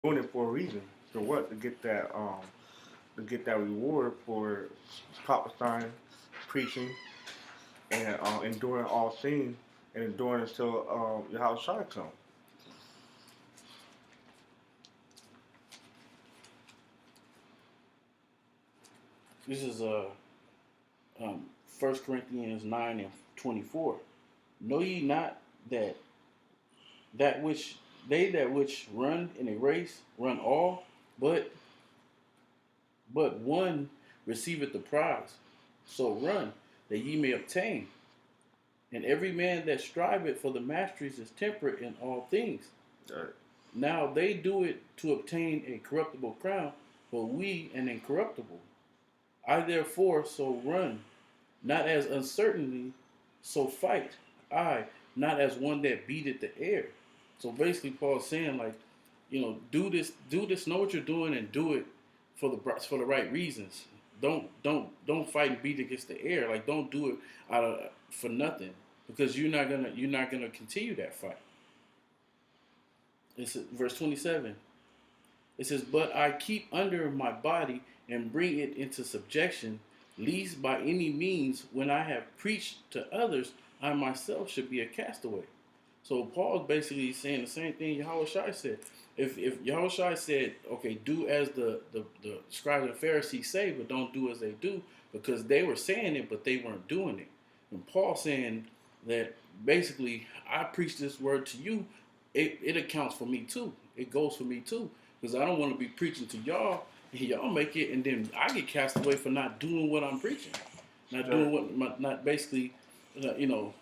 doing it for a reason. For what? To get that reward for prophesying, preaching, and enduring all things, and enduring until Yahweh Shai comes. This is 1 Corinthians 9:24. Know ye not that which they that which run in a race run all, but one receiveth the prize. So run that ye may obtain. And every man that striveth for the masteries is temperate in all things. Right. Now they do it to obtain a corruptible crown, but we an incorruptible. I therefore so run, not as uncertainly, so fight. I, not as one that beateth the air. So basically, Paul's saying like, do this, know what you're doing, and do it for the right reasons. Don't fight and beat against the air. Like, don't do it out of for nothing, because you're not gonna continue that fight. It's verse 27. It says, "But I keep under my body and bring it into subjection, lest by any means, when I have preached to others, I myself should be a castaway." So Paul's basically saying the same thing Yahweh Shai said. If Yahweh Shai said, okay, do as the scribes and Pharisees say, but don't do as they do, because they were saying it, but they weren't doing it. And Paul saying that basically, I preach this word to you, it accounts for me too. It goes for me too. Because I don't want to be preaching to y'all, and y'all make it, and then I get cast away for not doing what I'm preaching. Not doing not basically,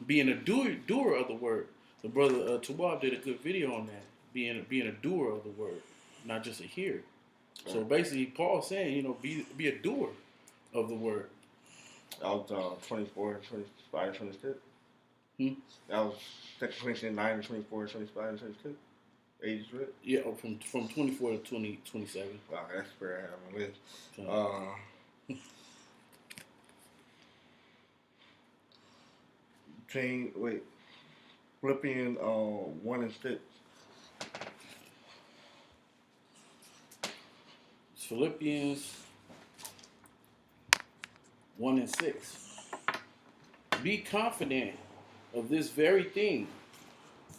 being a doer of the word. The brother Tawab did a good video on that, being a doer of the word, not just a hearer. So basically, Paul's saying, be a doer of the word. That was 24, 25, 26. Hmm? That was 2 Corinthians 9, 24, 25, and 26. Ages read? Yeah, from 24 to 27. Wow, that's where I have my list. Philippians 1 and 6. It's Philippians 1 and 6. Be confident of this very thing,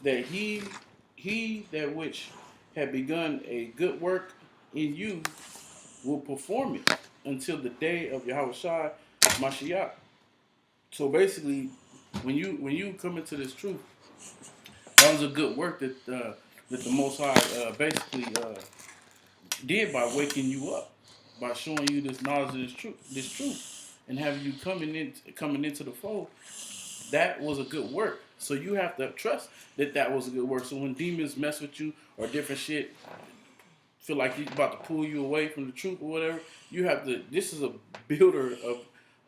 that he that which had begun a good work in you will perform it until the day of Yahweh Shai Mashiach. So basically, when you come into this truth, that was a good work that the Most High did by waking you up, by showing you this knowledge of this truth, and having you coming into the fold. That was a good work. So you have to trust that was a good work. So when demons mess with you or different shit, feel like he's about to pull you away from the truth or whatever, you have to. This is a builder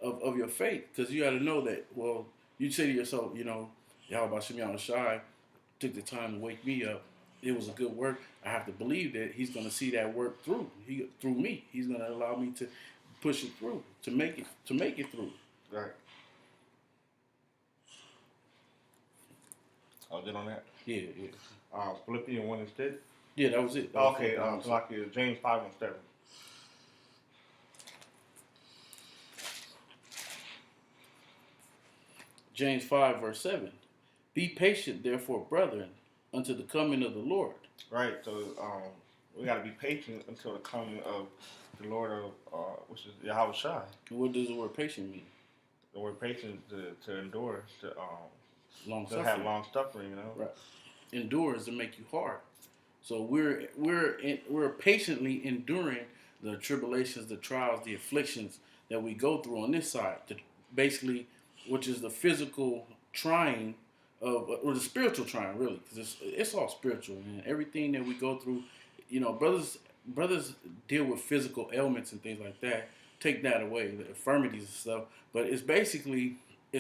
of your faith, because you got to know that. Well, you say to yourself, Yahweh Shem Shai took the time to wake me up. It was a good work. I have to believe that he's going to see that work through. Through me, he's going to allow me to push it through, to make it through. Right. I was good on that? Yeah. Philippians 1 and 6? Yeah, that was it. Okay, James 5 and 7. James 5, verse 7. Be patient, therefore, brethren, unto the coming of the Lord. Right, so we got to be patient until the coming of the Lord, which is Yahweh Shai. What does the word patient mean? The word patient to endure, to long suffering. Have long suffering, Right. Endure is to make you hard. So we're patiently enduring the tribulations, the trials, the afflictions that we go through on this side. Basically, which is the physical trying or the spiritual trying, really, because it's all spiritual, and everything that we go through. Brothers deal with physical ailments and things like that. Take that away, the infirmities and stuff. But it's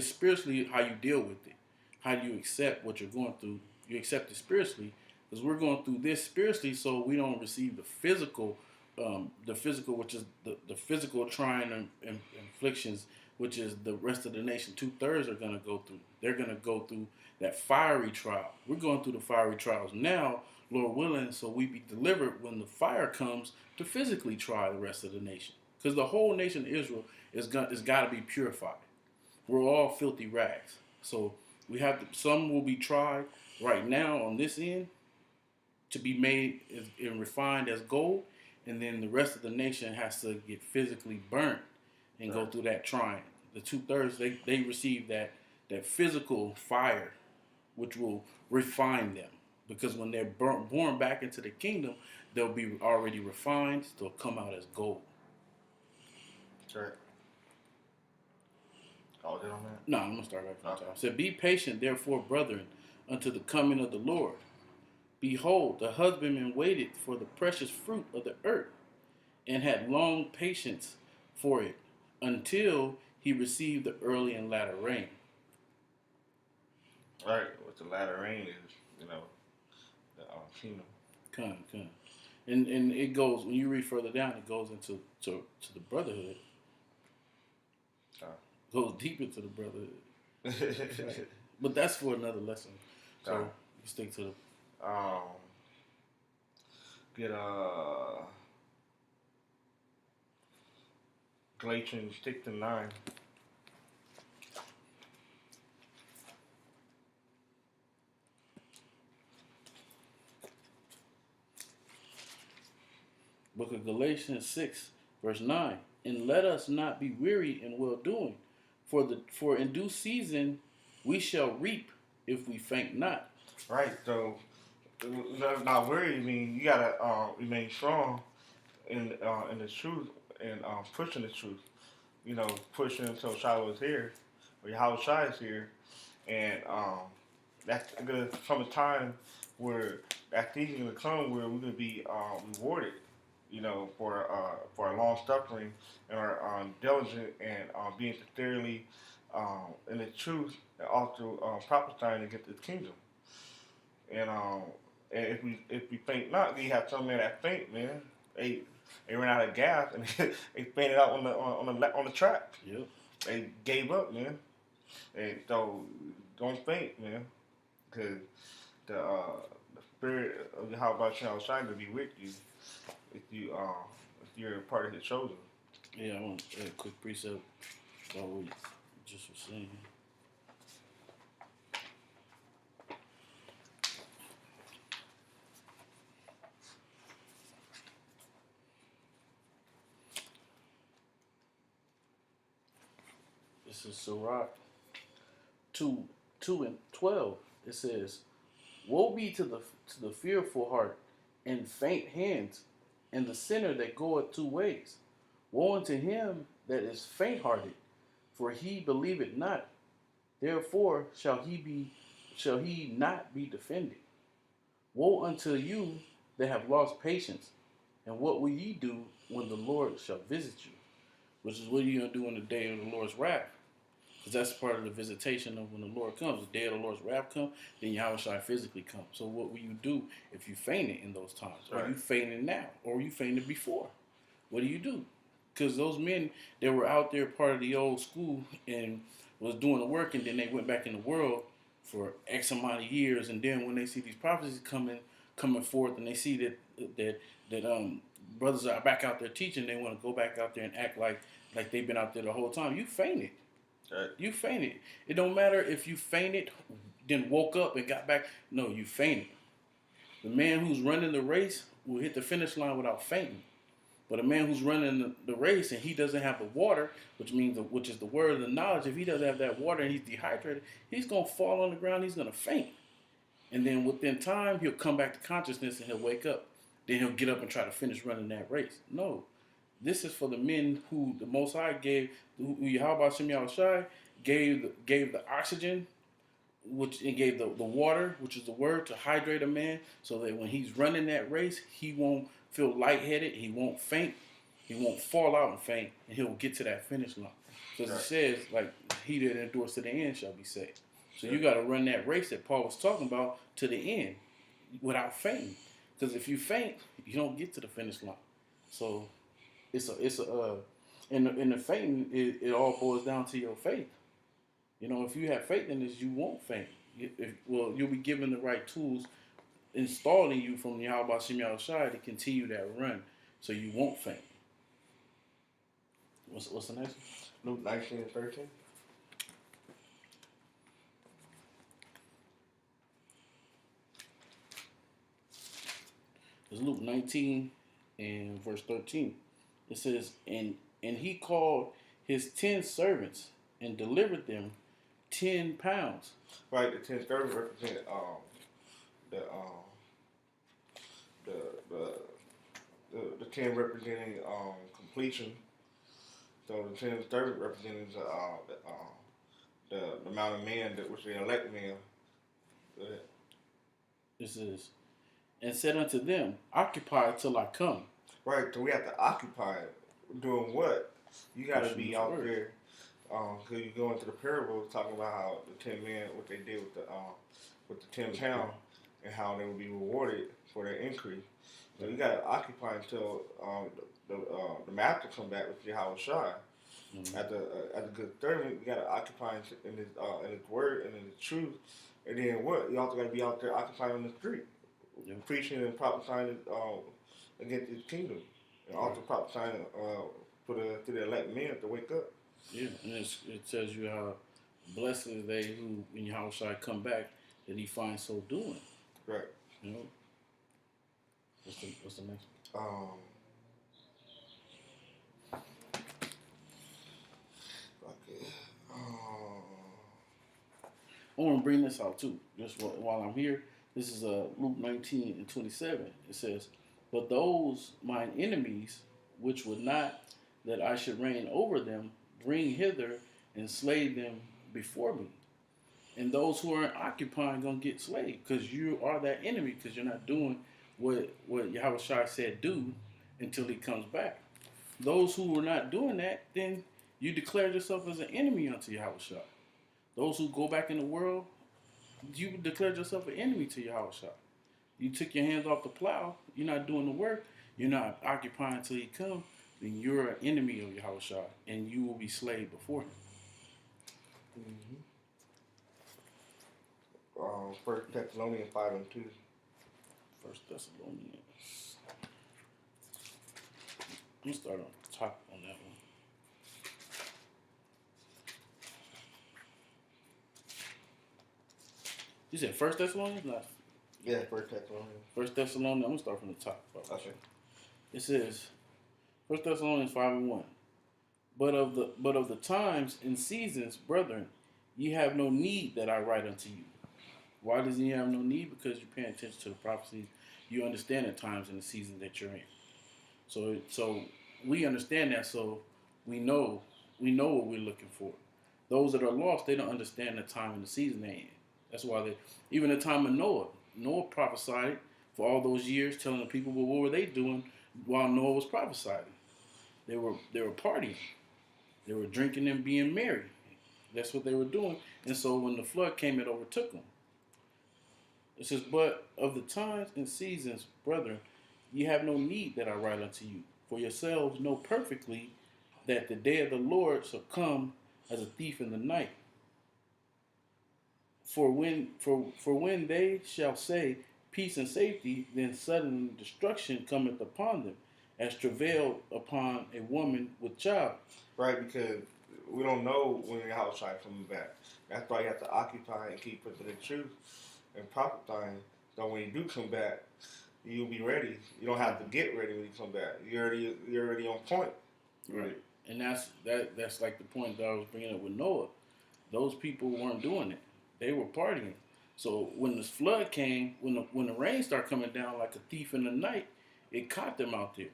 spiritually how you deal with it. How do you accept what you're going through? You accept it spiritually, because we're going through this spiritually, so we don't receive the physical, which is the physical trying and afflictions, which is the rest of the nation. 2/3 are going to go through. They're going to go through that fiery trial. We're going through the fiery trials now, Lord willing, so we be delivered when the fire comes to physically try the rest of the nation. Because the whole nation of Israel is got to be purified. We're all filthy rags. So we have to, some will be tried right now on this end to be made and refined as gold, and then the rest of the nation has to get physically burnt and go through that trying. The 2/3 they receive that physical fire, which will refine them. Because when they're born back into the kingdom, they'll be already refined. They'll come out as gold. Right. Oh, did on that? No, I'm gonna start back from the top. It said, "Be patient, therefore, brethren, unto the coming of the Lord. Behold, the husbandman waited for the precious fruit of the earth, and had long patience for it, until he received the early and latter rain." Right. What the latter rain is, the kingdom. Come. And it goes, when you read further down, it goes into to the brotherhood. Goes deep into the brotherhood. Right. But that's for another lesson. So you stick to the get Galatians 6-9. Book of Galatians 6, verse 9. "And let us not be weary in well doing, for in due season we shall reap if we faint not." Right. So, not worried. I mean, you gotta remain strong in the truth and pushing the truth. Pushing until Shiloh is here, or Yahweh Shai is here, and that's gonna come a time where that season gonna come where we're gonna be rewarded. For our long suffering and our diligent and being sincerely in the truth, and also prophesying to get this kingdom. And and if we faint not, we have some men that faint, man. They ran out of gas and they fainted out on the track. Yep. They gave up, man. And so don't faint, man, because the spirit of the how about you Shine to be with you if you're a part of His chosen. Yeah, I want a quick precept. What we just were saying. This is Sirach 2:12. It says, "Woe be to the fearful heart and faint hands, and the sinner that goeth two ways. Woe unto him that is faint-hearted, for he believeth not. Therefore shall he not be defended. Woe unto you that have lost patience, and what will ye do when the Lord shall visit you?" Which is what are you going to do in the day of the Lord's wrath? Because that's part of the visitation of when the Lord comes. The day of the Lord's wrath comes, then Yahweh shall physically come. So what will you do if you fainted in those times? Right. Or you fainted now? Or you fainted before? What do you do? Because those men, they were out there part of the old school and was doing the work, and then they went back in the world for X amount of years, and then when they see these prophecies coming forth, and they see that brothers are back out there teaching, they want to go back out there and act like they've been out there the whole time. You fainted. Right. You fainted. It don't matter if you fainted, then woke up and got back. No, you fainted. The man who's running the race will hit the finish line without fainting. But a man who's running the race and he doesn't have the water, which is the word of the knowledge, if he doesn't have that water and he's dehydrated, he's going to fall on the ground, he's going to faint. And then within time, he'll come back to consciousness and he'll wake up. Then he'll get up and try to finish running that race. No. This is for the men who the Most High gave, who Yahweh Shem Yahushai gave the oxygen, and gave the water, which is the word, to hydrate a man, so that when he's running that race, he won't feel lightheaded, he won't faint, he won't fall out and faint, and he'll get to that finish line. Because it says, like, he that endures to the end shall be saved. So you got to run that race that Paul was talking about to the end without fainting. Because if you faint, you don't get to the finish line. So in the fainting, it all boils down to your faith. If you have faith in this, you won't faint. You'll be given the right tools installing you from Yahweh Shem Yahushai to continue that run so you won't faint. What's the next one? Luke 19:13. It's Luke 19 and verse 13. It says, and he called his 10 servants and delivered them 10 pounds. Right, the 10 servants represent the the the 10 representing completion. So the 10 servants representing the amount of men that was the elect men. This is, and said unto them, occupy till I come. Right, so we have to occupy doing what? You got to be out there, because you go into the parable talking about how the 10 men, what they did with the 10 pound, and how they would be rewarded for their increase. So you got to occupy until the master come back with Yahweh Shai. Mm-hmm. As a good servant, you got to occupy in his word and in his truth. And then what? You also got to be out there occupying in the street, preaching and prophesying against his kingdom, and also prophesying to the elect men to wake up. Yeah, and it tells you how blessed is they who, when Yahweh Shai come back, that he finds so doing. Right. You know. What's the next one? Okay. I want to bring this out too, just while I'm here. This is Luke 19 and 27. It says, but those mine enemies, which would not that I should reign over them, bring hither and slay them before me. And those who aren't occupying going to get slayed, because you are that enemy, because you're not doing what Yahweh Shai said do until he comes back. Those who are not doing that, then you declare yourself as an enemy unto Yahweh Shai. Those who go back in the world, you declared yourself an enemy to Yahweh Shai. You took your hands off the plow. You're not doing the work. You're not occupying until he comes. Then you're an enemy of Yahweh Shai, and you will be slayed before him. Mm-hmm. 1 Thessalonians 5:2. 1 Thessalonians. I'm gonna start on top on that one. You said 1 Thessalonians? Not. Yeah, 1 Thessalonians. 1 Thessalonians. I'm gonna start from the top. Okay. It says, 1 Thessalonians 5:1. But of the times and seasons, brethren, ye have no need that I write unto you. Why does he have no need? Because you're paying attention to the prophecies. You understand the times and the seasons that you're in. So we understand that. So we know what we're looking for. Those that are lost, they don't understand the time and the season they're in. That's why even the time of Noah prophesied for all those years, telling the people, well, what were they doing while Noah was prophesying? They were partying. They were drinking and being merry. That's what they were doing. And so when the flood came, it overtook them. It says, but of the times and seasons, brethren, ye have no need that I write unto you. For yourselves know perfectly that the day of the Lord shall come as a thief in the night. For when they shall say peace and safety, then sudden destruction cometh upon them, as travail upon a woman with child. Right, because we don't know when your house is coming back. That's why you have to occupy and keep pushing the truth and prophesying. So when you do come back, you'll be ready. You don't have to get ready when you come back. You're already on point. Right, and that's like the point that I was bringing up with Noah. Those people weren't doing it. They were partying. So when the flood came, when the rain started coming down like a thief in the night, it caught them out there.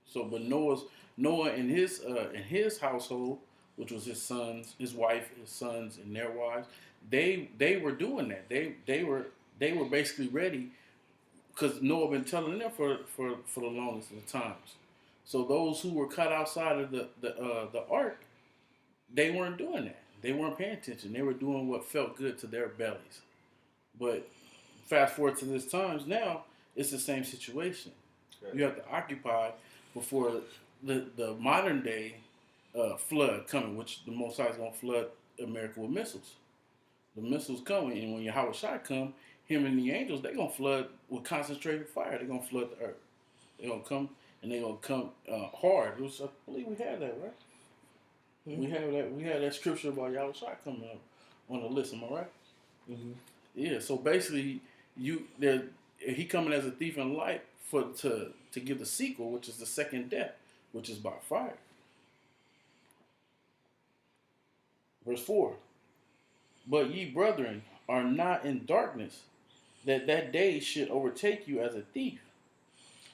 So, but Noah and his household, which was his sons, his wife, his sons, and their wives, they were doing that. They were basically ready, because Noah been telling them for the longest of the times. So those who were caught outside of the ark, they weren't doing that. They weren't paying attention. They were doing what felt good to their bellies. But fast forward to this times now, it's the same situation. Right. You have to occupy before the modern day flood coming, which the Most High is going to flood America with missiles. The missiles coming, and when Yahweh Shai come, him and the angels, they're gonna flood with concentrated fire. They're gonna flood the earth. They're gonna come and they're gonna come hard. I believe we had that, right? Mm-hmm. We have that. We had that scripture about Yahushua coming up on the list. Am I right? Mm-hmm. Yeah. So basically, he coming as a thief in the light to give the sequel, which is the second death, which is by fire. Verse 4. But ye brethren are not in darkness, that day should overtake you as a thief.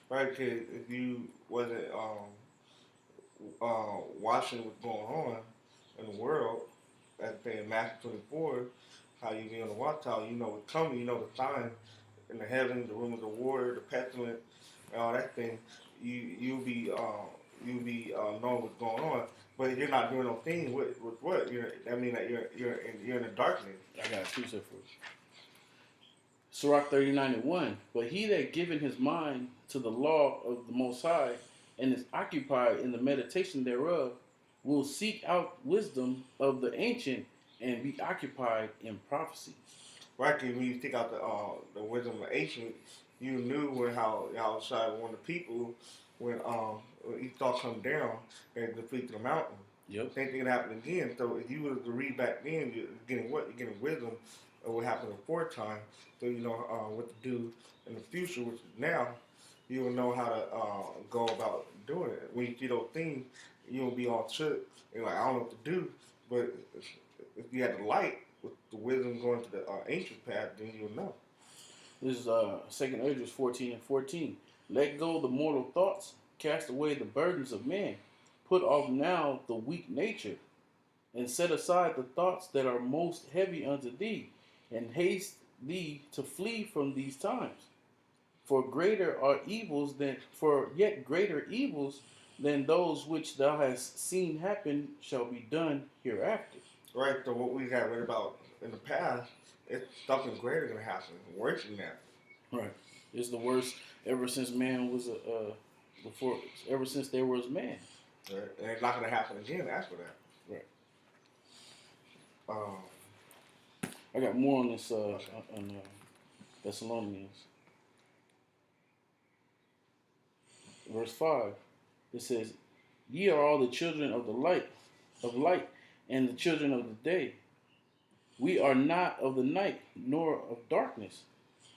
Right, because if you wasn't watching what's going on in the world, that thing in Matthew 24, how you be on the watchtower, you know what's coming, you know the sign in the heavens, the rumors of war, the pestilence, and all that thing. You'll be knowing what's going on. But if you're not doing no thing with what? That means that you're in the darkness. I got a precept for you. Sirach 39:1. But he that giveth his mind to the law of the Most High, and is occupied in the meditation thereof, will seek out wisdom of the ancient, and be occupied in prophecy. Right, because when you think out the wisdom of the ancient, you knew how outside one of the people when Esau come down and defeat the mountain. Yep. Same thing happened again. So if you were to read back then, you're getting what? You're getting wisdom of what happened the fourth time. So you know what to do in the future, which is now. You will know how to go about doing it. When you see those things, you will be all shook. You're like, I don't know what to do. But if you had the light, with the wisdom going to the ancient path, then you'll know. This is 2 Ezra 14:14. Let go the mortal thoughts, cast away the burdens of man, put off now the weak nature, and set aside the thoughts that are most heavy unto thee, and haste thee to flee from these times. For yet greater evils than those which thou hast seen happen shall be done hereafter. Right, so what we have read about in the past, it's something greater going to happen, worse than that. Right. It's the worst ever since man was ever since there was man. Right. And it's not going to happen again after that. Right. I got more on this on Thessalonians. Verse 5. It says, Ye are all the children of light, and the children of the day. We are not of the night, nor of darkness.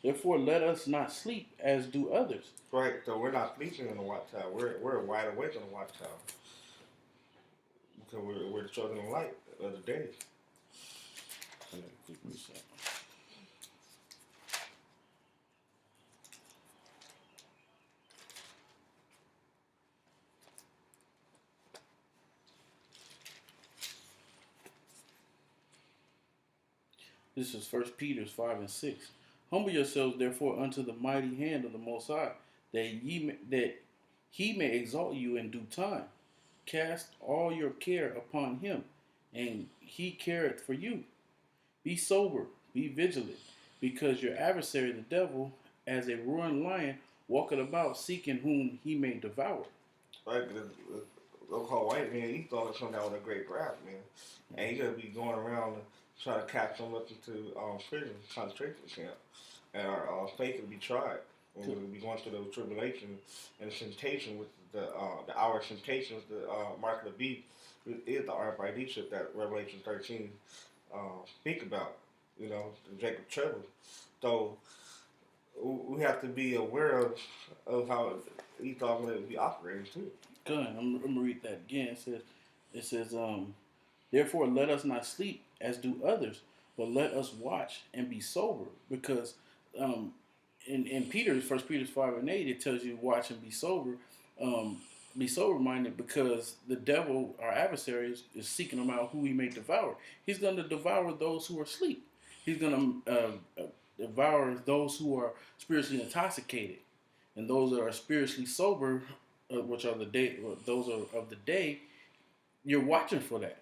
Therefore, let us not sleep as do others. Right, so we're not sleeping in the watchtower. We're wide awake in the watchtower. Because we're the children of light of the day. This is 1 Peter 5:6. Humble yourselves, therefore, unto the mighty hand of the Most High, that he may exalt you in due time. Cast all your care upon him, and he careth for you. Be sober, be vigilant, because your adversary, the devil, as a roaring lion, walketh about, seeking whom he may devour. Right, because the so-called white man, he thought it come down with a great wrath, man. And he's going to be going around and trying to catch them up into prison, concentration camp. And our faith will be tried. And we'll be going through the tribulation and the temptation, with the hour of temptation, with the mark of the beast, is the RFID chip that Revelation 13 speak about, you know, the Jacob trouble. So we have to be aware of how Esau will be operating too. Good. I'm going to read that again. It says, therefore let us not sleep as do others, but let us watch and be sober, because in Peter's 1 Peter 5:8, it tells you watch and be sober. Be sober minded, because the devil, our adversary, is seeking them out who he may devour. He's going to devour those who are asleep. He's going to devour those who are spiritually intoxicated, and those that are spiritually sober, which are those are of the day. You're watching for that.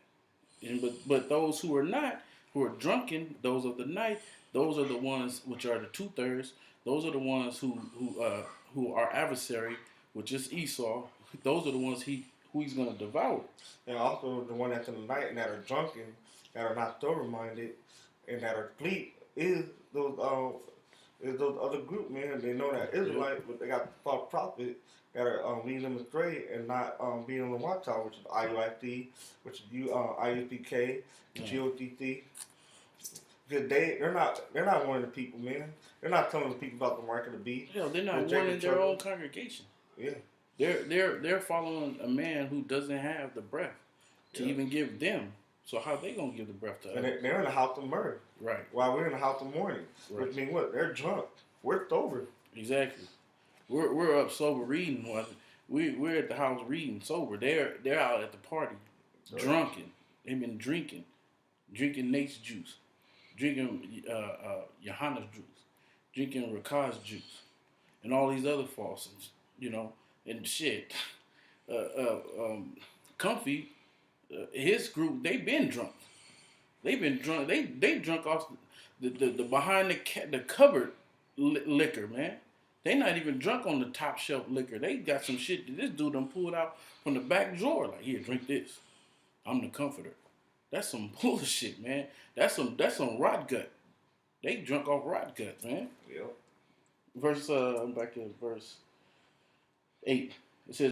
But those who are not, who are drunken, those of the night, those are the ones which are the 2/3. Those are the ones who are adversary, which is Esau. Those are the ones who he's going to devour. And also the one that's in the night and that are drunken, that are not sober minded, and that are asleep, is those It's those other group, man. They know that Israelite, but they got the false prophet that are leading them astray and not being on the watchtower, which is IUIC, which is IUPK, Yeah. GOTT. Because they're not warning the people, man. They're not telling the people about the mark of the beast. Hell, they're not Rejecting warning each their other. own congregation. Yeah. They're following a man who doesn't have the breath to Yeah. even give them. So how they gonna give the breath to And others? they're in the house of murder. Right. While we're in the house of mourning. Right. Which means what? They're drunk. We're sober. Exactly. We're up sober reading. We're at the house reading sober. They're out at the party, Right. drunken. They've been drinking Nate's juice, drinking Johanna's juice, drinking Rakah's juice, and all these other falses, and shit. Comfy, his group, they've been drunk. They've been drunk. They drunk off the behind the cupboard liquor, man. They not even drunk on the top shelf liquor. They got some shit that this dude done pulled out from the back drawer. Like, here, drink this. I'm the comforter. That's some bullshit, man. That's some rot gut. They drunk off rot gut, man. Yep. Back to verse 8.